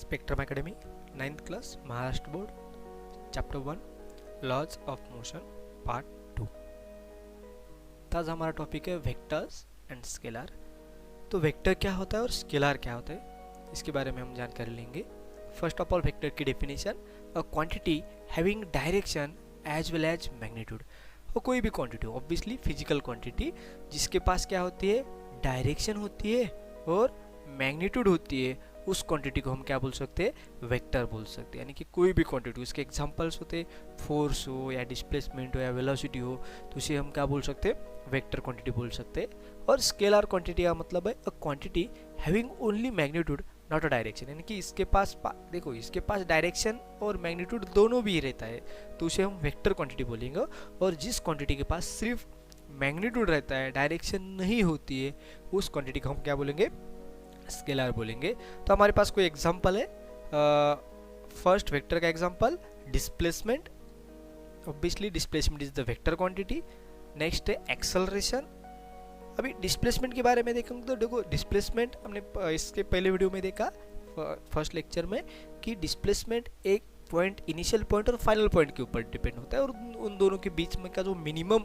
Spectrum academy 9th class Maharashtra board chapter 1 laws of motion part 2। तो आज हमारा topic है वेक्टर्स एंड स्केलर। तो वेक्टर क्या होता है और स्केलर क्या होता है इसके बारे में हम जानकारी लेंगे। फर्स्ट ऑफ ऑल वेक्टर की definition, a quantity having direction as well as magnitude. और कोई भी क्वांटिटी ऑब्वियसली फिजिकल क्वांटिटी जिसके पास क्या होती है, डायरेक्शन होती है और मैग्नीट्यूड होती है, उस क्वांटिटी को हम क्या बोल सकते हैं, वेक्टर बोल सकते हैं। यानी कि कोई भी क्वांटिटी, उसके एग्जांपल्स होते हैं फोर्स हो या डिस्प्लेसमेंट हो या वेलोसिटी हो, तो उसे हम क्या बोल सकते हैं, वेक्टर क्वांटिटी बोल सकते हैं। और स्केलर क्वांटिटी का मतलब है अ quantity having only magnitude not a direction. यानी कि इसके पास देखो इसके पास डायरेक्शन और मैग्नीट्यूड दोनों भी रहता है, तो उसे हम वेक्टर क्वांटिटी बोलेंगे। और जिस क्वांटिटी के पास सिर्फ मैग्नीट्यूड रहता है, डायरेक्शन नहीं होती है, उस क्वांटिटी को हम क्या बोलेंगे, स्केलर बोलेंगे। तो हमारे पास कोई एग्जांपल है, फर्स्ट वेक्टर का example displacement. Obviously displacement is the vector quantity. Next है एक्सेलरेशन। अभी डिस्प्लेसमेंट के बारे में देखेंगे तो देखो डिस्प्लेसमेंट हमने इसके पहले वीडियो में देखा फर्स्ट लेक्चर में कि डिस्प्लेसमेंट एक पॉइंट, इनिशियल पॉइंट और फाइनल पॉइंट के ऊपर डिपेंड होता है, और उन दोनों के बीच में का जो मिनिमम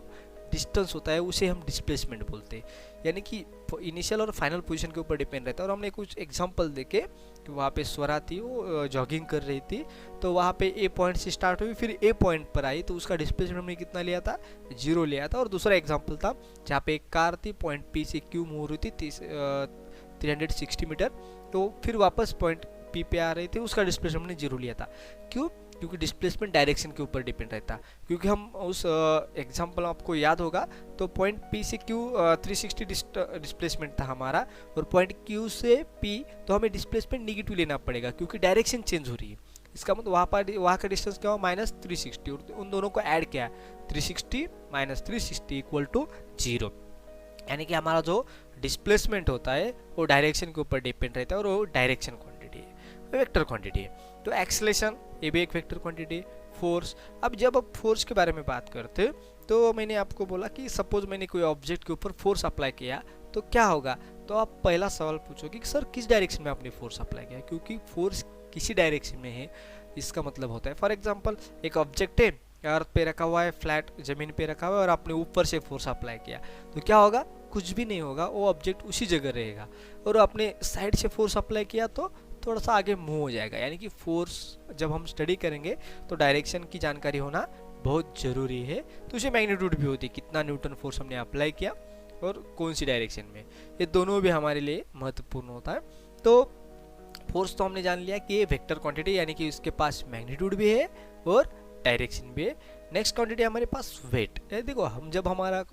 डिस्टेंस होता है उसे हम डिस्प्लेसमेंट बोलते हैं। यानी कि इनिशियल और फाइनल पोजीशन के ऊपर डिपेंड रहता है। और हमने कुछ एग्जांपल देखे कि वहाँ पे स्वरा थी, वो जॉगिंग कर रही थी, तो वहाँ पे ए पॉइंट से स्टार्ट हुई, फिर ए पॉइंट पर आई, तो उसका डिस्प्लेसमेंट हमने कितना लिया था, 0 लिया था। और दूसरा एग्जाम्पल था जहाँ पे एक कार थी, पॉइंट पी से क्यू मूव रही थी 360 मीटर, तो फिर वापस पॉइंट पी पे आ रही थी, उसका डिस्प्लेसमेंट हमने 0 लिया था। क्यों? क्योंकि डिस्प्लेसमेंट डायरेक्शन के ऊपर डिपेंड रहता है। क्योंकि हम उस एग्जांपल आपको याद होगा तो पॉइंट पी से क्यू 360 डिस्प्लेसमेंट था हमारा, और पॉइंट क्यू से पी तो हमें डिस्प्लेसमेंट निगेटिव लेना पड़ेगा क्योंकि डायरेक्शन चेंज हो रही है। इसका मतलब वहाँ का डिस्टेंस क्या हुआ, -360, और उन दोनों को ऐड किया, 360 - 360 इक्वल टू 0। यानी कि हमारा जो डिस्प्लेसमेंट होता है वो डायरेक्शन के ऊपर डिपेंड रहता है, और वो डायरेक्शन क्वांटिटी है, वेक्टर क्वांटिटी है। तो एक्सेलेरेशन ये भी एक वेक्टर क्वांटिटी है। फोर्स, अब जब आप फोर्स के बारे में बात करते तो मैंने आपको बोला कि सपोज मैंने कोई ऑब्जेक्ट के ऊपर फोर्स अप्लाई किया तो क्या होगा, तो आप पहला सवाल पूछोगे कि सर किस डायरेक्शन में आपने फोर्स अप्लाई किया, क्योंकि फोर्स किसी डायरेक्शन में है इसका मतलब होता है। फॉर एग्जाम्पल एक ऑब्जेक्ट है, अर्थ पे रखा हुआ है, फ्लैट जमीन पे रखा हुआ है, और आपने ऊपर से फोर्स अप्लाई किया तो क्या होगा, कुछ भी नहीं होगा, वो ऑब्जेक्ट उसी जगह रहेगा। और आपने साइड से फोर्स अप्लाई किया तो थोड़ा सा आगे मूव हो जाएगा। यानी कि फोर्स जब हम स्टडी करेंगे तो डायरेक्शन की जानकारी होना बहुत ज़रूरी है। तो उसे मैग्नीट्यूड भी होती है, कितना न्यूटन फोर्स हमने अप्लाई किया और कौन सी डायरेक्शन में, ये दोनों भी हमारे लिए महत्वपूर्ण होता है। तो फोर्स तो हमने जान लिया कि ये वेक्टर क्वांटिटी, यानी कि उसके पास मैग्नीट्यूड भी है और डायरेक्शन भी है। नेक्स्ट क्वांटिटी हमारे पास वेट। देखो हम जब हमारा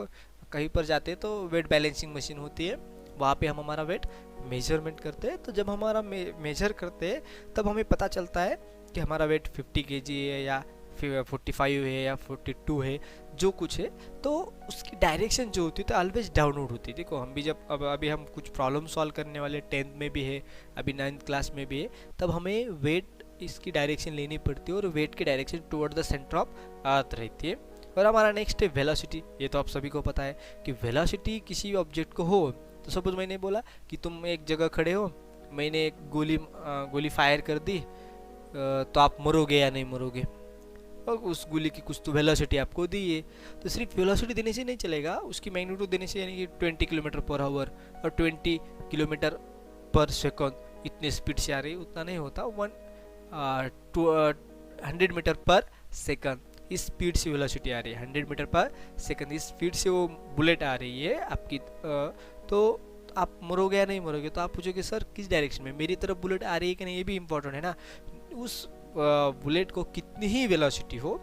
कहीं पर जाते हैं तो वेट बैलेंसिंग मशीन होती है, वहाँ पे हम हमारा वेट मेजरमेंट करते हैं। तो जब हमारा मेजर करते हैं तब हमें पता चलता है कि हमारा वेट 50 kg है या 45 है या 42 है, जो कुछ है, तो उसकी डायरेक्शन जो होती है तो ऑलवेज डाउनवर्ड होती है। देखो हम भी जब अभी हम कुछ प्रॉब्लम सॉल्व करने वाले 10th में भी है, अभी 9th क्लास में भी है, तब हमें वेट इसकी डायरेक्शन लेनी पड़ती है, और वेट की direction toward the centre of earth रहती है। और हमारा नेक्स्ट है वेलोसिटी। ये तो आप सभी को पता है कि वेलोसिटी किसी ऑब्जेक्ट को हो, तो सपोज मैंने बोला कि तुम एक जगह खड़े हो, मैंने एक गोली फायर कर दी, तो आप मरोगे या नहीं मरोगे, और उस गोली की कुछ तो वेलोसिटी आपको दी है। तो सिर्फ वेलोसिटी देने से नहीं चलेगा, उसकी मैग्नीट्यूड देने से, यानी कि 20 km/h और 20 km/s इतने स्पीड से आ रही है, उतना नहीं होता, 100 मीटर/सेकंड इस स्पीड से वेलोसिटी आ रही है, 100 मीटर/सेकंड इस स्पीड से वो बुलेट आ रही है आपकी, तो आप मरोगे या नहीं मरोगे। तो आप पूछोगे सर किस डायरेक्शन में, मेरी तरफ बुलेट आ रही है कि नहीं, ये भी इंपॉर्टेंट है ना। उस बुलेट को कितनी ही वेलोसिटी हो,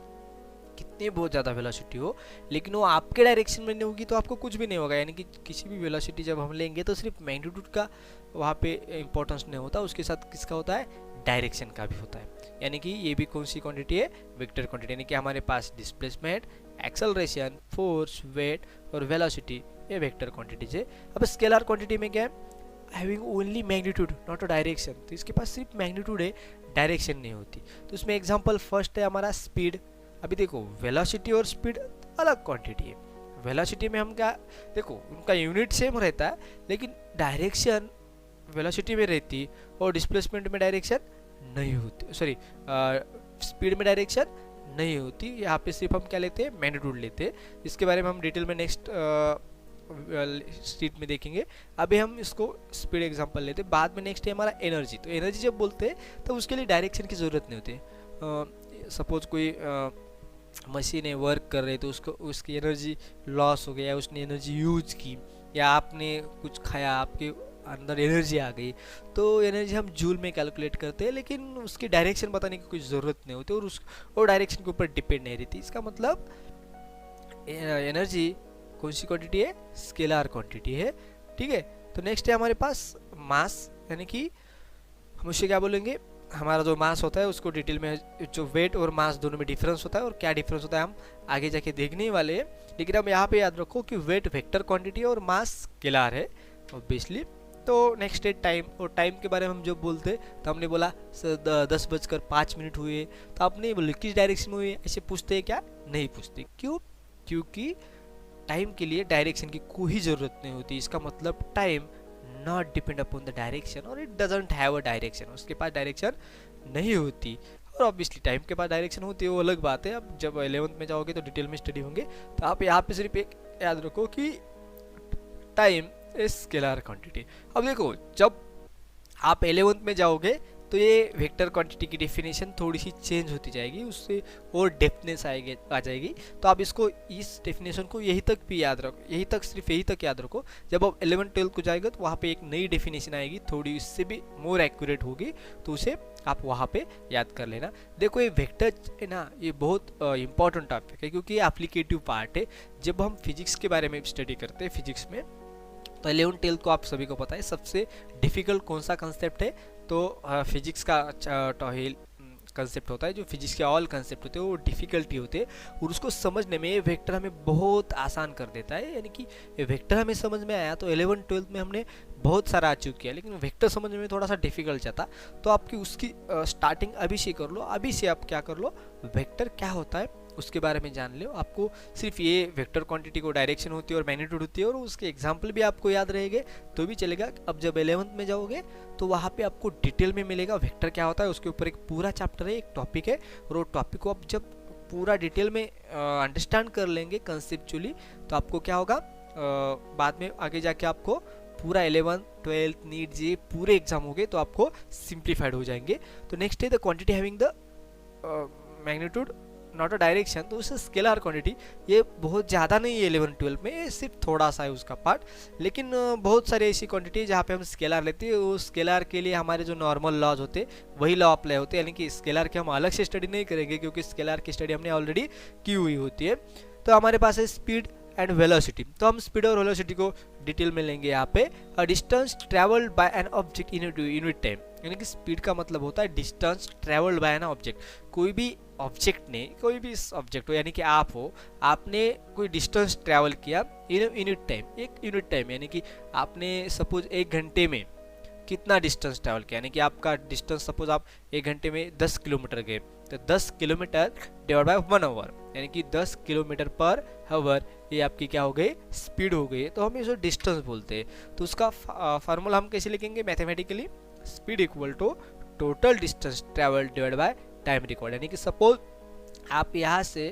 कितनी बहुत ज़्यादा वेलोसिटी हो, लेकिन वो आपके डायरेक्शन में नहीं होगी तो आपको कुछ भी नहीं होगा। यानी कि किसी भी वेलोसिटी जब हम लेंगे तो सिर्फ मैग्नीट्यूड का वहाँ पे इंपॉर्टेंस नहीं होता, उसके साथ किसका होता है, डायरेक्शन का भी होता है। यानी कि ये भी कौन सी क्वांटिटी है, वेक्टर क्वांटिटी। यानी कि हमारे पास डिस्प्लेसमेंट, एक्सेलरेशन, फोर्स, वेट और वेलोसिटी, ये वेक्टर क्वांटिटीज है। अब स्केलर क्वांटिटी में क्या है, having only magnitude not a direction. तो इसके पास सिर्फ मैग्नीट्यूड है, डायरेक्शन नहीं होती। तो इसमें एग्जांपल फर्स्ट है हमारा स्पीड। अभी देखो वेलोसिटी और स्पीड अलग क्वांटिटी है। वेलोसिटी में हम क्या, देखो उनका यूनिट सेम रहता है, लेकिन डायरेक्शन वेलोसिटी में रहती और डिस्प्लेसमेंट में डायरेक्शन नहीं होती, सॉरी स्पीड में डायरेक्शन नहीं होती। यहाँ पे सिर्फ हम क्या लेते हैं, मैग्नीट्यूड लेते हैं। इसके बारे में हम डिटेल में नेक्स्ट स्ट्रीट में देखेंगे। अभी हम इसको स्पीड एग्जांपल लेते हैं, बाद में नेक्स्ट है हमारा एनर्जी। तो एनर्जी जब बोलते हैं तो उसके लिए डायरेक्शन की ज़रूरत नहीं होती। सपोज कोई मशीन है, वर्क कर रहे, तो उसको उसकी एनर्जी लॉस हो गया, उसने एनर्जी यूज की, या आपने कुछ खाया, आपके अंदर एनर्जी आ गई, तो एनर्जी हम जूल में कैलकुलेट करते हैं, लेकिन उसकी डायरेक्शन बताने की कोई ज़रूरत नहीं होती और वो डायरेक्शन के ऊपर डिपेंड नहीं रहती। इसका मतलब एनर्जी कौन सी क्वांटिटी है, स्केलर क्वांटिटी है, ठीक है। तो नेक्स्ट है हमारे पास मास, यानी कि हम उससे क्या बोलेंगे, हमारा जो मास होता है उसको डिटेल में, जो वेट और मास दोनों में डिफरेंस होता है और क्या डिफरेंस होता है हम आगे जाके देखने वाले हैं। लेकिन अब यहाँ पे याद रखो कि वेट वेक्टर क्वांटिटी है और मास स्केलर है ऑब्वियसली। तो नेक्स्ट है टाइम, और टाइम के बारे में हम जब बोलते तो हमने बोला 10:05 हुए, तो आप नहीं बोले किस डायरेक्शन में हुए, ऐसे पूछते हैं क्या, नहीं पूछते। क्यों? क्योंकि टाइम के लिए डायरेक्शन की कोई ज़रूरत नहीं होती। इसका मतलब time not depend upon the direction और it doesn't have a direction, उसके पास डायरेक्शन नहीं होती। और ऑब्वियसली टाइम के पास डायरेक्शन होती है वो अलग बात है, अब जब 11th में जाओगे तो डिटेल में स्टडी होंगे। तो आप यहाँ पे सिर्फ एक याद रखो कि टाइम इज स्केलर क्वांटिटी। अब देखो जब आप 11th में जाओगे तो ये वेक्टर क्वांटिटी की डेफिनेशन थोड़ी सी चेंज होती जाएगी, उससे और डेप्थनेस आ जाएगी। तो आप इसको, इस डेफिनेशन को यहीं तक भी याद रखो, यहीं तक, सिर्फ यहीं तक याद रखो। जब आप 11th-12th को जाएगा तो वहाँ पे एक नई डेफिनेशन आएगी, थोड़ी इससे भी मोर एक्यूरेट होगी, तो उसे आप वहाँ पे याद कर लेना। देखो ये वेक्टर है ना, ये बहुत इंपॉर्टेंट टॉपिक है क्योंकि ये एप्लीकेटिव पार्ट है। जब हम फिजिक्स के बारे में स्टडी करते हैं, फिजिक्स में तो 11th-12th को आप सभी को पता है सबसे डिफ़िकल्ट कौन सा कंसेप्ट है, तो फिजिक्स का कंसेप्ट होता है। जो फिजिक्स के ऑल कंसेप्ट होते हैं वो डिफ़िकल्टी होते हैं और उसको समझने में वेक्टर हमें बहुत आसान कर देता है। यानी कि ये वेक्टर हमें समझ में आया तो 11th-12th में हमने बहुत सारा अचीव किया, लेकिन वेक्टर समझने में थोड़ा सा डिफ़िकल्ट जाता। तो आपकी उसकी स्टार्टिंग अभी से कर लो, अभी से आप क्या कर लो, वेक्टर क्या होता है उसके बारे में जान लो। आपको सिर्फ ये वेक्टर क्वांटिटी को डायरेक्शन होती है और मैग्नीट्यूड होती है और उसके एग्जाम्पल भी आपको याद रहेंगे तो भी चलेगा। अब जब 11th में जाओगे तो वहाँ पे आपको डिटेल में मिलेगा वेक्टर क्या होता है, उसके ऊपर एक पूरा चैप्टर है, एक टॉपिक है, और वो टॉपिक को आप जब पूरा डिटेल में अंडरस्टैंड कर लेंगे कंसेप्चुअली, तो आपको क्या होगा, बाद में आगे जाके आपको पूरा 11th-12th नीट जे पूरे एग्जाम हो गए तो आपको सिंप्लीफाइड हो जाएंगे। तो नेक्स्ट है the quantity having the magnitude not a direction, तो उससे स्केलर क्वांटिटी, ये बहुत ज़्यादा नहीं है 11th-12th में, ये सिर्फ थोड़ा सा है उसका पार्ट। लेकिन बहुत सारी ऐसी क्वांटिटी है जहाँ पे हम स्केलर लेते हैं, वो स्केलर के लिए हमारे जो नॉर्मल लॉज होते हैं वही लॉ अप्लाई होते हैं, यानी कि स्केलर की हम अलग से स्टडी नहीं करेंगे क्योंकि स्केलर की स्टडी हमने ऑलरेडी की हुई होती है। तो हमारे पास है स्पीड एंड वेलोसिटी, तो हम स्पीड और वेलोसिटी को डिटेल में लेंगे यहाँ पे। Distance travelled by an object in unit time, यानी कि स्पीड का मतलब होता है distance travelled by an object. कोई भी ऑब्जेक्ट ने, कोई भी ऑब्जेक्ट हो, यानी कि आप हो, आपने कोई डिस्टेंस ट्रैवल किया इन यूनिट टाइम, एक यूनिट टाइम, यानी कि आपने सपोज 1 घंटे में कितना डिस्टेंस ट्रैवल किया, यानी कि आपका डिस्टेंस सपोज आप 1 घंटे में 10 किलोमीटर गए, तो 10 किलोमीटर डिवाइड बाय 1 आवर, यानी कि 10 किलोमीटर पर आवर, ये आपकी क्या हो गई, स्पीड हो गई। तो हम इसे डिस्टेंस बोलते हैं। तो उसका फार्मूला हम कैसे लिखेंगे mathematically, speed equal to total distance travel divide by time record. यानी कि सपोज आप यहाँ से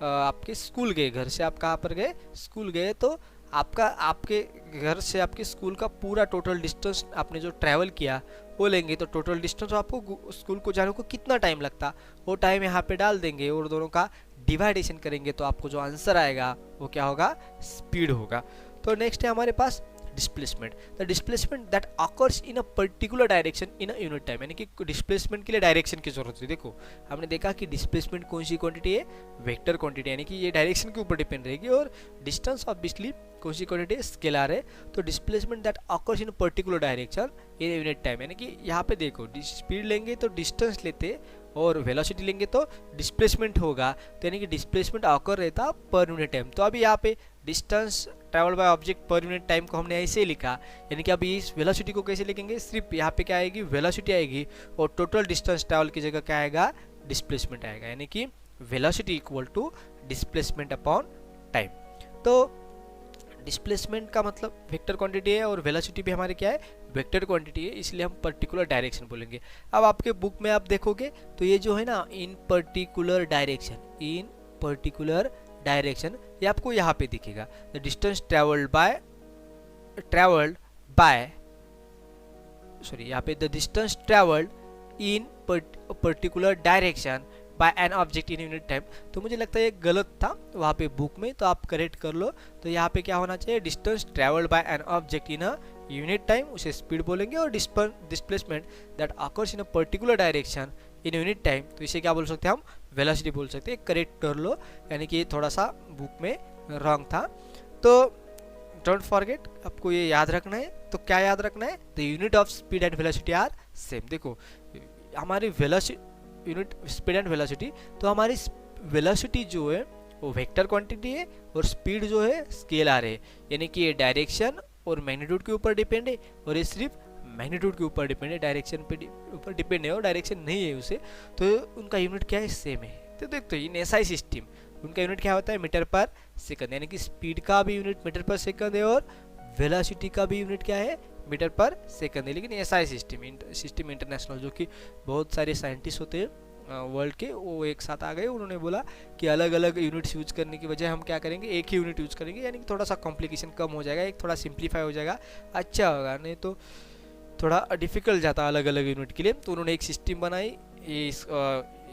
आपके स्कूल गए, घर से आप कहाँ पर गए, स्कूल गए, तो आपके घर से आपके स्कूल का पूरा टोटल डिस्टेंस आपने जो ट्रैवल किया वो लेंगे। तो टोटल डिस्टेंस आपको स्कूल को जाने को कितना टाइम लगता, वो टाइम यहाँ पे डाल देंगे और दोनों का डिवाइडेशन करेंगे, तो आपको जो आंसर आएगा वो क्या होगा, स्पीड होगा। तो नेक्स्ट है हमारे पास displacement, the displacement that occurs in a particular direction in a unit time, यानी कि डिस्प्लेसमेंट के लिए डायरेक्शन की जरूरत है। देखो हमने देखा कि डिस्प्लेसमेंट कौन सी क्वांटिटी है, वेक्टर क्वांटिटी, यानी कि ये डायरेक्शन के ऊपर डिपेंड रहेगी, और डिस्टेंस ऑब्वियसली कौन सी क्वांटिटी है, स्केलर है। तो displacement that occurs in a particular direction in a unit time, यानी कि यहाँ पे देखो स्पीड लेंगे तो डिस्टेंस लेते और वेलोसिटी लेंगे तो डिस्प्लेसमेंट होगा, तो यानी कि डिस्प्लेसमेंट ऑकर रहता पर यूनिट टाइम। तो अभी यहाँ पे distance travel by object per unit time को हमने ऐसे ही लिखा, यानी कि अभी इस वेलोसिटी को कैसे लिखेंगे, सिर्फ यहाँ पे क्या आएगी, वेलोसिटी आएगी, और टोटल डिस्टेंस ट्रैवल की जगह क्या आएगा, डिस्प्लेसमेंट आएगा, यानी कि velocity equal to displacement upon time. तो डिस्प्लेसमेंट का मतलब वेक्टर क्वांटिटी है और वेलोसिटी भी हमारी क्या है, वेक्टर क्वांटिटी है, इसलिए हम पर्टिकुलर डायरेक्शन बोलेंगे। अब आपके बुक में आप देखोगे तो ये जो है ना इन पर्टिकुलर डायरेक्शन, इन पर्टिकुलर डायरेक्शन, ये आपको यहाँ पे दिखेगा। The distance travelled by sorry यहाँ पे the distance travelled in particular direction by an object in unit time. तो मुझे लगता है ये गलत था वहाँ पे बुक में, तो आप करेक्ट कर लो। तो यहाँ पे क्या होना चाहिए, distance travelled by an object in a unit time, उसे स्पीड बोलेंगे, और displacement that occurs in a particular direction in unit time, तो इसे क्या बोल सकते हैं हम, वेलोसिटी बोल सकते हैं। करेक्ट कर लो, यानी कि थोड़ा सा बुक में रॉन्ग था। तो डोंट फॉरगेट, आपको ये याद रखना है। तो क्या याद रखना है, the unit of speed and velocity are same. देखो हमारी velocity unit speed and velocity, तो हमारी वेलोसिटी जो है वो वेक्टर क्वांटिटी है और स्पीड जो है स्केलर है, यानी कि ये डायरेक्शन और मैग्नीट्यूड के ऊपर डिपेंड है, और ये सिर्फ मैग्नीट्यूड के ऊपर डिपेंड है, डायरेक्शन पे ऊपर डिपेंड है, और डायरेक्शन नहीं है उसे, तो उनका यूनिट क्या है, सेम है। तो देखते इन एसआई सिस्टम उनका यूनिट क्या होता है, मीटर पर सेकंड, यानी कि स्पीड का भी यूनिट मीटर पर सेकंड है और वेलोसिटी का भी यूनिट क्या है, मीटर पर सेकंड है। लेकिन एसआई सिस्टम इंटरनेशनल, जो कि बहुत सारे साइंटिस्ट होते हैं वर्ल्ड के, वो एक साथ आ गए, उन्होंने बोला कि अलग अलग यूनिट्स यूज करने की बजाय हम क्या करेंगे, एक ही यूनिट यूज करेंगे, यानी कि थोड़ा सा कॉम्प्लिकेशन कम हो जाएगा, एक थोड़ा सिंप्लीफाई हो जाएगा, अच्छा होगा, नहीं तो थोड़ा डिफिकल्ट जाता अलग अलग यूनिट के लिए। तो उन्होंने एक सिस्टम बनाई, इस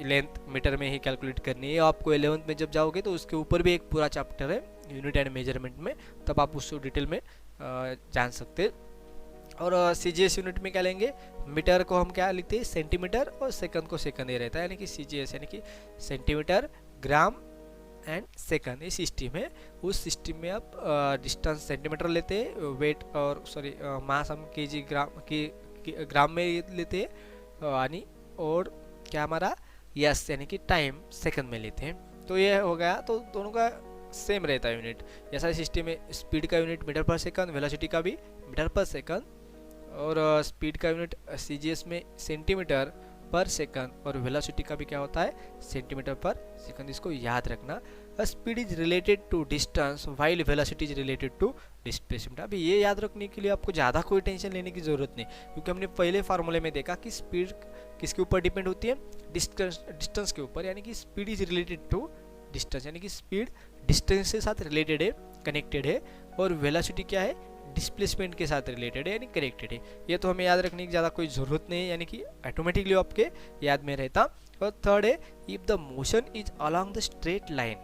लेंथ मीटर में ही कैलकुलेट करनी है। आपको 11th में जब जाओगे तो उसके ऊपर भी एक पूरा चैप्टर है यूनिट एंड मेजरमेंट में, तब आप उसको डिटेल में जान सकते। और सीजीएस यूनिट में क्या लेंगे, मीटर को हम क्या लिखते हैं, सेंटीमीटर, और सेकंड को सेकंड ही रहता है, यानी कि सीजीएस यानी कि सेंटीमीटर, ग्राम एंड सेकंड, ये सिस्टम है। उस सिस्टम में आप डिस्टेंस सेंटीमीटर लेते हैं, वेट और सॉरी मास हम केजी ग्राम में लेते हैं, यानी और क्या हमारा यस यानी कि टाइम सेकंड में लेते हैं। तो ये हो गया, तो दोनों का सेम रहता है यूनिट। ऐसा सिस्टम में स्पीड का unit metre per second, velocity का भी मीटर पर सेकंड, और स्पीड का यूनिट सीजीएस में सेंटीमीटर पर सेकंड, और वेलोसिटी का भी क्या होता है, सेंटीमीटर पर सेकंड। इसको याद रखना। Speed is related to distance while velocity is related to displacement. अभी ये याद रखने के लिए आपको ज़्यादा कोई टेंशन लेने की ज़रूरत नहीं, क्योंकि हमने पहले फार्मूले में देखा कि स्पीड किसके ऊपर डिपेंड होती है, डिस्टेंस के ऊपर, यानी कि speed is related to distance, यानी कि स्पीड डिस्टेंस के साथ रिलेटेड है, कनेक्टेड है, और वेलोसिटी क्या है, डिस्प्लेसमेंट के साथ रिलेटेड है, यानी कनेक्टेड है। ये तो हमें याद रखने की ज़्यादा कोई ज़रूरत नहीं है, यानी कि ऑटोमेटिकली आपके याद में रहता। और थर्ड है, if the motion is along the straight line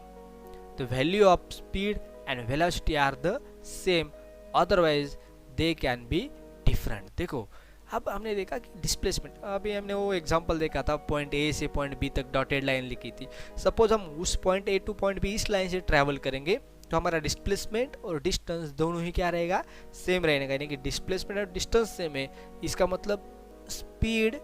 the value of speed and velocity are the same, otherwise they can be different. देखो अब हमने देखा कि डिस्प्लेसमेंट, अभी हमने वो एग्जांपल देखा था, पॉइंट ए से पॉइंट बी तक डॉटेड लाइन लिखी थी। सपोज हम उस point A to point B इस लाइन से ट्रैवल करेंगे, तो हमारा डिस्प्लेसमेंट और डिस्टेंस दोनों ही क्या रहेगा, सेम रहेगा, यानी कि डिस्प्लेसमेंट और डिस्टेंस सेम है। इसका मतलब स्पीड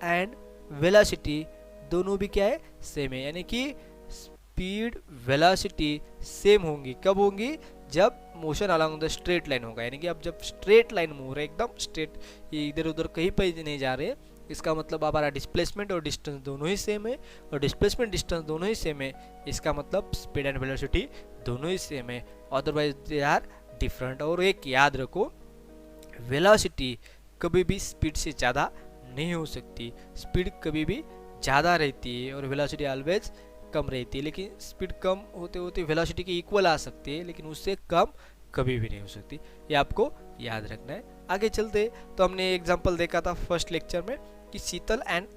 एंड वेलोसिटी दोनों भी क्या है, सेम है, यानी कि स्पीड वेलोसिटी सेम होंगी। कब होंगी, जब motion along the straight line होगा, यानी कि अब जब स्ट्रेट लाइन मूव रहे, एकदम स्ट्रेट, ये इधर उधर कहीं पर नहीं जा रहे, इसका मतलब हमारा डिस्प्लेसमेंट और डिस्टेंस दोनों ही सेम है, और डिस्प्लेसमेंट डिस्टेंस दोनों ही सेम है, इसका मतलब स्पीड एंड वेलोसिटी दोनों ही सेम है, अदरवाइज दे आर डिफरेंट। और एक याद रखो, वेलोसिटी कभी भी स्पीड से ज़्यादा नहीं हो सकती, स्पीड कभी भी ज़्यादा रहती है और वेलोसिटी ऑलवेज कम रहती है, लेकिन स्पीड कम होते होते वेलोसिटी के इक्वल आ सकती है, लेकिन उससे कम कभी भी नहीं हो सकती, ये आपको याद रखना है। आगे चलते, तो हमने एग्जांपल देखा था फर्स्ट लेक्चर में कि शीतल एंड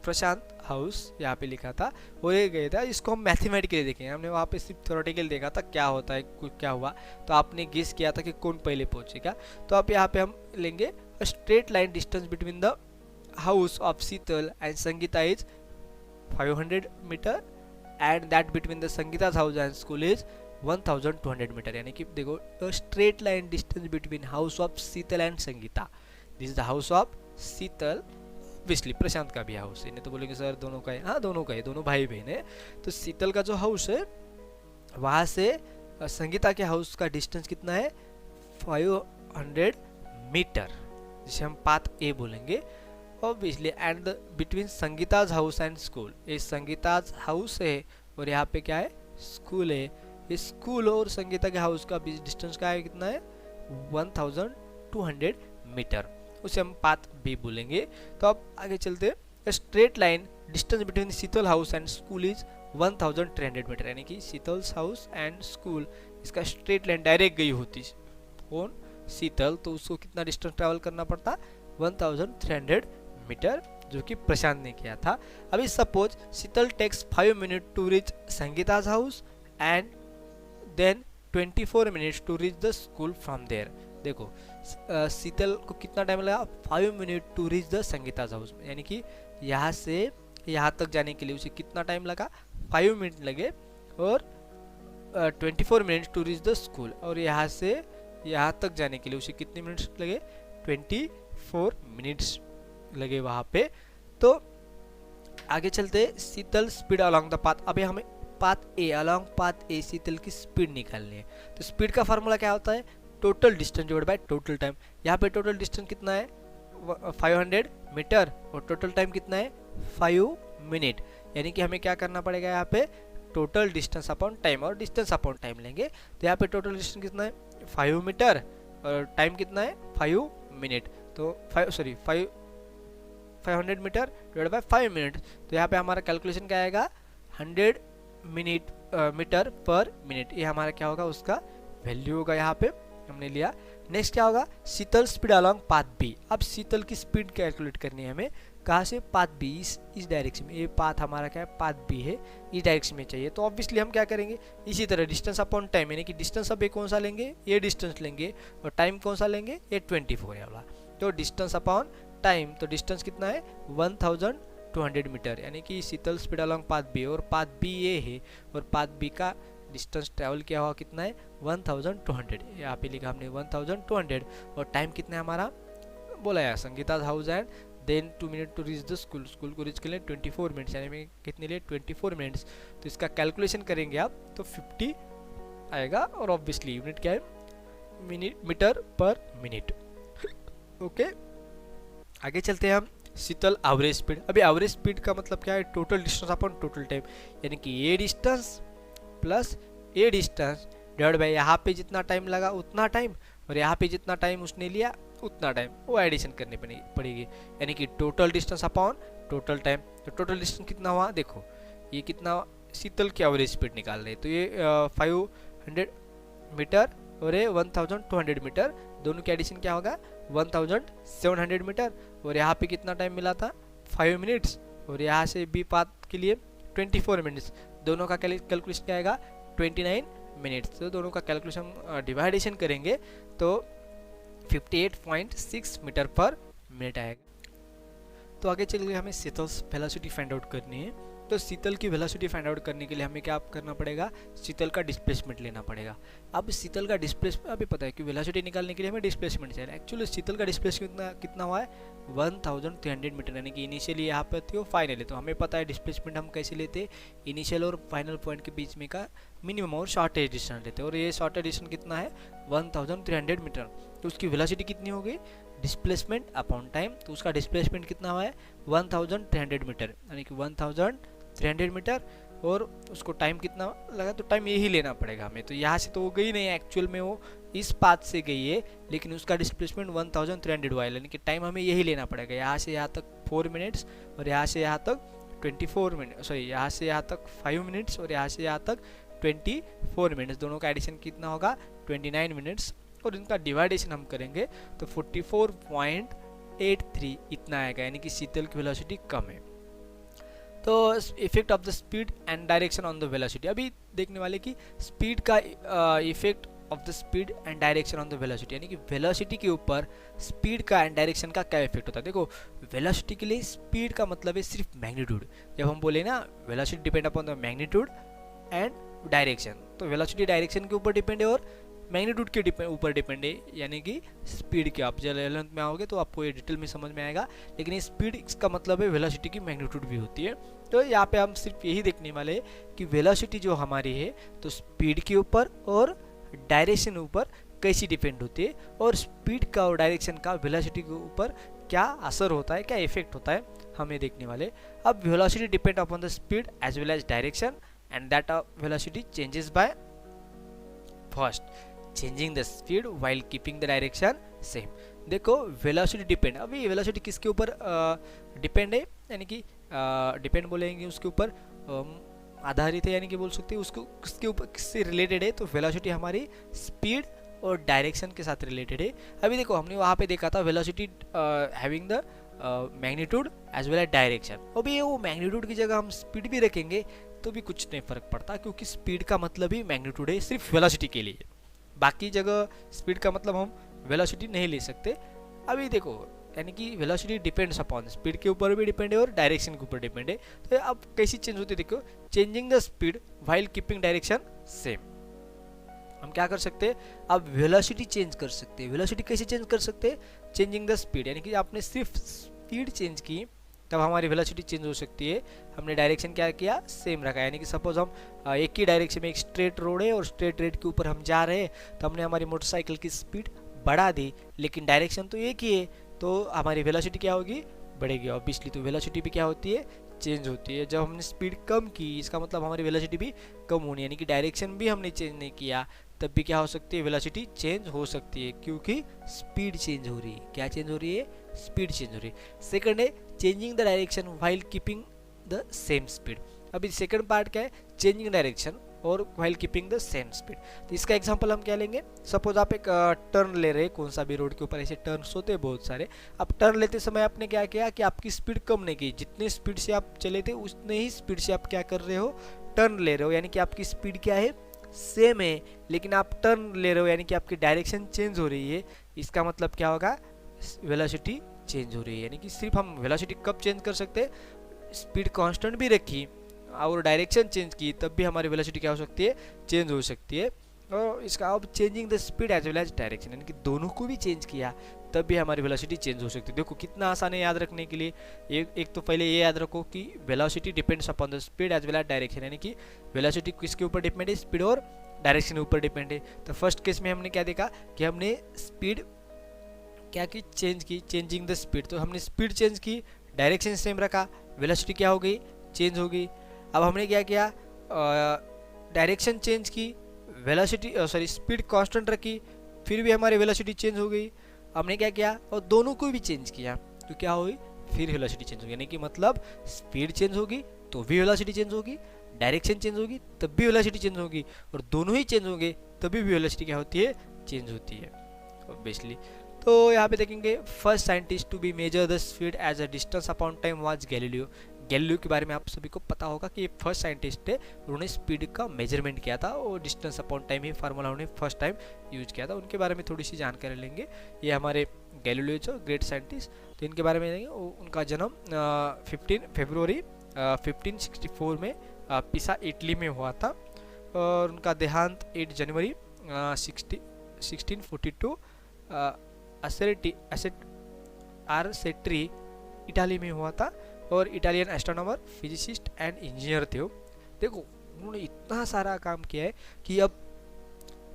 प्रशांत हाउस यहाँ पे लिखा था, और ये गया था, इसको हम मैथमेटिकली देखेंगे। हमने वहाँ पे सिर्फ थ्योरेटिकल देखा था क्या होता है, कुछ क्या हुआ, तो आपने गेस किया था कि कौन पहले पहुँचेगा। तो आप यहाँ पे हम लेंगे straight line distance between the house of Sheetal and Sangeeta is 500 meter, and that between the Sangeeta's house and school is 1200 meter. यानी कि देखो straight line distance between house of Sheetal and Sangeeta, this is the house of Sheetal, obviously Prashant का भी house है, नहीं तो बोलेंगे sir दोनों का है, हाँ दोनों का है, दोनों भाई बहन है। तो शीतल का जो हाउस है वहाँ से संगीता के हाउस का डिस्टेंस कितना है, 500 मीटर, जिसे हम पाथ ए बोलेंगे obviously. And between Sangeeta's house and school, ये संगीता's हाउस है और यहाँ पे क्या है, स्कूल है, स्कूल और संगीता के हाउस का डिस्टेंस का है कितना है 1200 मीटर, उसे हम पाथ बी बोलेंगे। तो अब आगे चलते हैं। Straight line distance between Sheetal house and school is 1300 metre, यानी कि शीतल हाउस एंड स्कूल इसका स्ट्रेट लाइन डायरेक्ट गई होती कौन शीतल, तो उसको कितना डिस्टेंस ट्रैवल करना पड़ता 1300 मीटर, जो कि प्रशांत ने किया था। अभी suppose Sheetal takes 5 minute to reach Sangeeta's house and then 24 minutes to reach the school from there. देखो शीतल को कितना टाइम लगा 5 minute to reach the Sangeeta's house, यानी कि यहाँ से यहाँ तक जाने के लिए उसे कितना टाइम लगा 5 मिनट लगे, और 24 minutes to reach the school, और यहाँ से यहाँ तक जाने के लिए उसे कितने मिनट्स लगे 24 मिनट्स लगे वहाँ पे। तो आगे चलते Sheetal speed along the path. अभी हमें path A along path A Sheetal की स्पीड निकालनी है। तो स्पीड का फार्मूला क्या होता है total distance divide by total time. यहाँ पे टोटल डिस्टेंस कितना है 500 मीटर और टोटल टाइम कितना है 5 मिनट, यानी कि हमें क्या करना पड़ेगा यहाँ पे टोटल डिस्टेंस अपॉन टाइम, और डिस्टेंस अपॉन टाइम लेंगे। तो यहाँ पे टोटल डिस्टेंस कितना है 5 मीटर और टाइम कितना है 5 मिनट, तो 500 मीटर डिवाइड बाय 5 मिनट। तो यहाँ पे हमारा कैलकुलेशन क्या आएगा 100 मीटर पर मिनट, ये हमारा क्या होगा उसका वैल्यू होगा, यहाँ पे हमने लिया। नेक्स्ट क्या होगा शीतल स्पीड अलोंग पाथ बी। अब शीतल की स्पीड कैलकुलेट करनी है हमें, कहाँ से पाथ बी, इस डायरेक्शन में, ये पाथ हमारा क्या है पाथ बी है, इस डायरेक्शन में चाहिए। तो ऑब्वियसली हम क्या करेंगे इसी तरह डिस्टेंस अपॉन टाइम, यानी कि डिस्टेंस अब ये कौन सा लेंगे ये डिस्टेंस लेंगे, और टाइम कौन सा लेंगे ये 24 है वाला। तो डिस्टेंस अपॉन टाइम, तो डिस्टेंस कितना है 1200 मीटर, यानी कि शीतल स्पीड अलोंग पाथ बी, और पाथ बी ये है और पाथ बी का डिस्टेंस ट्रैवल किया हुआ कितना है 1200, यहाँ पे लिखा हमने 1200, और टाइम कितना है हमारा बोला यार Sangeeta's house and then 2 minute to reach the school, school को रीच के लिए 24 मिनट्स, यानी में कितने लिए 24 मिनट्स। तो इसका कैलकुलेशन करेंगे आप तो 50 आएगा, और ऑब्वियसली यूनिट क्या है मीटर पर मिनट। ओके आगे चलते हैं हम शीतल एवरेज स्पीड। अभी एवरेज स्पीड का मतलब क्या है total distance upon total time, यानी कि ये डिस्टेंस प्लस ये डिस्टेंस डिवाइड बाय यहाँ पे जितना टाइम लगा उतना टाइम, और यहाँ पे जितना टाइम उसने लिया उतना टाइम, वो एडिशन करनी पड़ेगी, यानी कि total distance upon total time. तो टोटल डिस्टेंस कितना हुआ देखो, ये कितना शीतल की एवरेज स्पीड निकाल रहे, तो ये 500 मीटर और ये 1200 मीटर, दोनों की एडिशन क्या होगा 1700 मीटर, और यहाँ पे कितना टाइम मिला था 5 मिनट्स, और यहाँ से बी पाथ के लिए 24 मिनट्स, दोनों का कैलकुलेशन क्या आएगा 29 मिनट्स। तो दोनों का कैलकुलेशन डिवाइडेशन करेंगे तो 58.6 मीटर पर मिनट आएगा। तो आगे चलिए हमें शीतल वेलोसिटी फाइंड आउट करनी है। तो शीतल की वेलोसिटी फाइंड आउट करने के लिए हमें क्या करना पड़ेगा शीतल का डिस्प्लेसमेंट लेना पड़ेगा। अब शीतल का डिस्प्लेसमेंट अभी पता है कि वेलोसिटी निकालने के लिए हमें डिस्प्लेसमेंट चाहिए। एक्चुअली शीतल का डिस्प्लेसमेंट कितना हुआ है 1300 मीटर, यानी कि इनिशियली यहाँ पर थी वो फाइनल है। तो हमें पता है डिस्प्लेसमेंट हम कैसे लेते इनिशियल और फाइनल पॉइंट के बीच में का मिनिमम और शॉर्टेज डिस्टेंस लेते हैं, और ये शॉर्टेज डिस्टेंस कितना है 1300 मीटर। तो उसकी वेलोसिटी कितनी हो गई डिस्प्लेसमेंट अपॉन टाइम, तो उसका डिस्प्लेसमेंट कितना हुआ है 1300 मीटर, यानी कि 1300 मीटर, और उसको टाइम कितना लगा तो टाइम यही लेना पड़ेगा हमें। तो यहाँ से तो वो गई नहीं एक्चुअल में, वो इस पाथ से गई है, लेकिन उसका डिस्प्लेसमेंट 1300 हुआ है, यानी कि टाइम हमें यही लेना पड़ेगा। यहाँ से यहाँ तक 4 मिनट्स और यहाँ से यहाँ तक 24 मिनट, सॉरी यहाँ से यहाँ तक 5 मिनट्स और यहाँ से यहाँ तक 24 मिनट्स, दोनों का एडिशन कितना होगा 29 मिनट्स, और इनका डिवाइडेशन हम करेंगे तो 44.83 इतना आएगा, यानी कि शीतल की वेलोसिटी कम है। तो effect of the speed and direction on the velocity, अभी देखने वाले कि स्पीड का effect of the speed and direction on the velocity, यानी कि वेलोसिटी के ऊपर स्पीड का एंड डायरेक्शन का क्या इफेक्ट होता है। देखो वेलोसिटी के लिए स्पीड का मतलब है सिर्फ मैग्नीट्यूड, जब हम बोले ना velocity depend upon the magnitude and direction, तो वेलोसिटी डायरेक्शन के ऊपर डिपेंड है और मैग्नीट्यूड के ऊपर डिपेंड है, यानी कि स्पीड के। आप जब 11th में आओगे तो आपको ये डिटेल में समझ में आएगा, लेकिन ये स्पीड इसका मतलब है वेलोसिटी की मैग्नीट्यूड भी होती है। तो यहाँ पे हम सिर्फ यही देखने वाले हैं कि वेलोसिटी जो हमारी है तो स्पीड के ऊपर और डायरेक्शन ऊपर कैसी डिपेंड होती है, और स्पीड का और डायरेक्शन का वेलोसिटी के ऊपर क्या असर होता है, क्या इफेक्ट होता है, हमें देखने वाले। अब velocity depend upon the speed as well as direction, and that velocity changes by first, changing the speed while keeping the direction same. देखो वेलोसिटी डिपेंड, अभी वेलोसिटी किसके ऊपर डिपेंड है, यानी कि डिपेंड बोलेंगे उसके ऊपर आधारित है, यानी कि बोल सकते हैं उसको किसके ऊपर किससे रिलेटेड है, तो वेलोसिटी हमारी स्पीड और डायरेक्शन के साथ रिलेटेड है। अभी देखो हमने वहाँ पे देखा था velocity having the magnitude as well as direction. अभी वो मैग्नीट्यूड की जगह हम स्पीड भी रखेंगे तो भी कुछ नहीं फर्क पड़ता, क्योंकि स्पीड का मतलब ही मैग्नीट्यूड है सिर्फ वेलोसिटी के लिए, बाकी जगह स्पीड का मतलब हम वेलोसिटी नहीं ले सकते। अभी देखो यानी कि वेलोसिटी डिपेंड्स अपॉन स्पीड के ऊपर भी डिपेंड है और डायरेक्शन के ऊपर डिपेंड है। तो अब कैसी चेंज होती है, देखो changing the speed while keeping direction same. हम क्या कर सकते हैं, अब वेलोसिटी चेंज कर सकते हैं। वेलोसिटी कैसे चेंज कर सकते हैं, चेंजिंग द स्पीड, यानी कि आपने सिर्फ स्पीड चेंज की तब हमारी वेलोसिटी चेंज हो सकती है। हमने डायरेक्शन क्या किया, सेम रखा, यानी कि सपोज हम एक ही डायरेक्शन में, एक स्ट्रेट रोड है और स्ट्रेट रेड के ऊपर हम जा रहे हैं, तो हमने हमारी मोटरसाइकिल की स्पीड बढ़ा दी, लेकिन डायरेक्शन तो एक ही है, तो हमारी वेलोसिटी क्या होगी, बढ़ेगी ऑब्वियसली। तो वेलोसिटी भी क्या होती है, चेंज होती है। जब हमने स्पीड कम की, इसका मतलब हमारी वेलोसिटी भी कम होनी है, यानी कि डायरेक्शन भी हमने चेंज नहीं किया तब भी क्या हो सकती है, वेलोसिटी चेंज हो सकती है, क्योंकि स्पीड चेंज हो रही है। क्या चेंज हो रही है, स्पीड चेंज हो रही है। सेकंड है changing the direction while keeping the same speed. अभी सेकंड पार्ट क्या है, चेंजिंग डायरेक्शन और while keeping the same speed. तो इसका एग्जांपल हम क्या लेंगे, सपोज आप एक टर्न ले रहे हैं, कौन सा भी रोड के ऊपर ऐसे टर्न्स होते हैं बहुत सारे। अब टर्न लेते समय आपने क्या किया कि आपकी स्पीड कम नहीं की, जितने स्पीड से आप चले थे उतने ही स्पीड से आप क्या कर रहे हो, टर्न ले रहे हो, यानी कि आपकी स्पीड क्या है, सेम है, लेकिन आप टर्न ले रहे हो, यानी कि आपकी डायरेक्शन चेंज हो रही है। इसका मतलब क्या होगा, वेलोसिटी चेंज हो रही है। यानी कि सिर्फ हम वेलोसिटी कब चेंज कर सकते हैं, स्पीड कांस्टेंट भी रखी और डायरेक्शन चेंज की तब भी हमारी वेलोसिटी क्या हो सकती है, चेंज हो सकती है। और इसका अब changing the speed as well as direction, यानी कि दोनों को भी चेंज किया तब भी हमारी वेलोसिटी चेंज हो सकती है। देखो कितना आसान है याद रखने के लिए। एक तो पहले ये याद रखो कि velocity depends upon the speed as well as direction, यानी कि वेलोसिटी किसके ऊपर डिपेंड है, स्पीड और डायरेक्शन के ऊपर डिपेंड है। तो फर्स्ट केस में हमने क्या देखा कि हमने स्पीड क्या की, चेंज की, चेंजिंग द स्पीड। तो हमने स्पीड चेंज की, डायरेक्शन सेम रखा, वेलोसिटी क्या हो गई, चेंज हो गई। अब हमने क्या किया, डायरेक्शन चेंज की, वेलोसिटी स्पीड कांस्टेंट रखी, फिर भी हमारी वेलोसिटी चेंज हो गई। हमने क्या किया, और दोनों को भी चेंज किया तो क्या हुई, फिर वेलोसिटी चेंज होगी। यानी कि मतलब स्पीड चेंज होगी तो भी वेलोसिटी चेंज होगी, डायरेक्शन चेंज होगी तब भी वेलोसिटी चेंज होगी, और दोनों ही चेंज होंगे तभी भी वेलोसिटी क्या होती है, चेंज होती है ऑब्वियसली। तो यहाँ पे देखेंगे first scientist to be measure the speed as a distance upon time was Galileo. Galileo के बारे में आप सभी को पता होगा कि ये फर्स्ट साइंटिस्ट थे, उन्होंने स्पीड का मेजरमेंट किया था और डिस्टेंस अपॉन टाइम ही फार्मूला उन्होंने फर्स्ट टाइम यूज किया था। उनके बारे में थोड़ी सी जानकारी लेंगे। ये हमारे गैलीलियो जो ग्रेट साइंटिस्ट, तो इनके बारे में लेंगे। उनका जन्म 15 फरवरी 1564 में पिसा इटली में हुआ था, और उनका देहांत 8 जनवरी 1642 आरसेट्री इटाली में हुआ था, और Italian astronomer, physicist and engineer थे वो। देखो उन्होंने इतना सारा काम किया है कि अब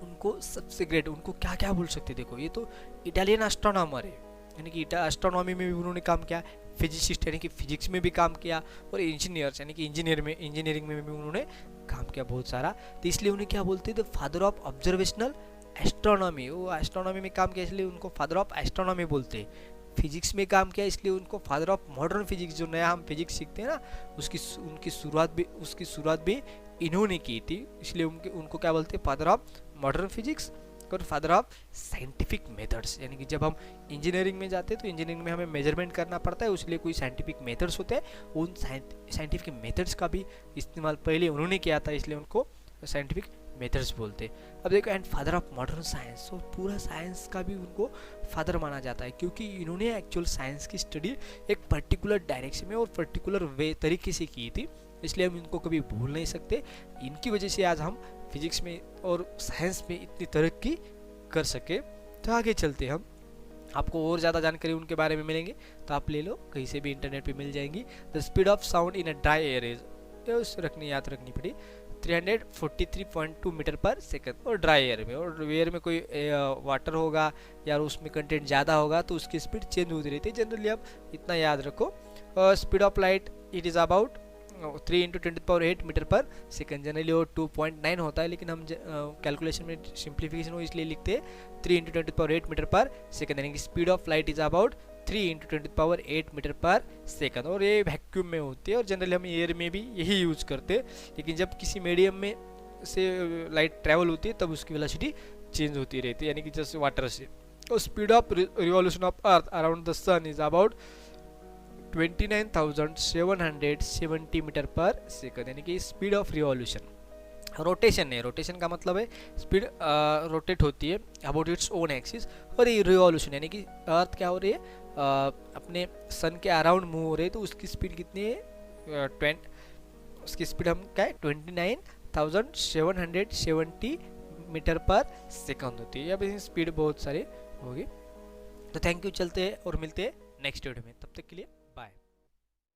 उनको सबसे ग्रेट, उनको क्या क्या बोल सकते। देखो ये तो इटालियन एस्ट्रोनॉमर है, यानी कि एस्ट्रोनॉमी में भी उन्होंने काम किया, फिजिसिस्ट यानी कि फिजिक्स में भी काम किया, और इंजीनियर्स यानी कि इंजीनियरिंग में भी उन्होंने काम किया बहुत सारा। तो इसलिए उन्हें क्या बोलते हैं, the father of observational astronomy. वो एस्ट्रोनॉमी में काम किया इसलिए उनको फादर ऑफ एस्ट्रोनॉमी बोलते हैं। फिजिक्स में काम किया इसलिए उनको फादर ऑफ मॉडर्न फिजिक्स, जो नया हम फिजिक्स सीखते हैं ना, उसकी शुरुआत भी इन्होंने की थी, इसलिए उनको क्या बोलते हैं, फादर ऑफ मॉडर्न फिजिक्स और फादर ऑफ साइंटिफिक मेथड्स। यानी कि जब हम इंजीनियरिंग में जाते हैं तो इंजीनियरिंग में हमें मेजरमेंट करना पड़ता है, उसलिए कोई साइंटिफिक मेथड्स होते हैं, उन साइंटिफिक मेथड्स का भी इस्तेमाल पहले उन्होंने किया था, इसलिए उनको साइंटिफिक मेथड्स बोलते। अब देखो and father of modern science, तो पूरा साइंस का भी उनको फादर माना जाता है, क्योंकि इन्होंने एक्चुअल साइंस की स्टडी एक पर्टिकुलर डायरेक्शन में और पर्टिकुलर वे तरीके से की थी, इसलिए हम इनको कभी भूल नहीं सकते। इनकी वजह से आज हम फिजिक्स में और साइंस में इतनी तरक्की कर सके। तो आगे चलते हम, आपको और ज़्यादा जानकारी उनके बारे में मिलेंगे तो आप ले लो, कहीं से भी इंटरनेट पे मिल जाएंगी। The speed of sound in a dry air is, याद रखनी पड़ी, 343.2 मीटर पर सेकंड। और ड्राई एयर में, और एयर में कोई वाटर होगा या उसमें कंटेंट ज़्यादा होगा तो उसकी स्पीड चेंज होती रहती है। जनरली आप इतना याद रखो। Speed of light it is about 3 into 10⁸ metre per second, generally वो 2.9 होता है, लेकिन हम कैलकुलेशन में सिंप्लीफिकेशन हो इसलिए लिखते हैं 3 इंटू 10⁸ मीटर पर सेकंड, यानी कि speed of light is about 3 into 10⁸ metre per second. और ये वैक्यूम में होती है और जनरली हम एयर में भी यही यूज करते हैं, लेकिन जब किसी मीडियम में से लाइट ट्रैवल होती है तब उसकी वेलोसिटी चेंज होती रहती है, यानी कि जैसे वाटर से। और speed of revolution of earth around the sun is about 29,770 metre per second, यानी कि स्पीड ऑफ रिवॉल्यूशन। रोटेशन है, रोटेशन का मतलब है स्पीड रोटेट होती है अबाउट इट्स ओन एक्सिस, और ये रिवॉल्यूशन यानी कि अर्थ क्या हो रही है अपने सन के अराउंड मूव हो रही है, तो उसकी स्पीड कितनी है उसकी स्पीड हम क्या है 29,770 मीटर पर सेकंड होती है। अब इसकी स्पीड बहुत सारी होगी। तो थैंक यू, चलते हैं और मिलते हैं नेक्स्ट वीडियो में, तब तक के लिए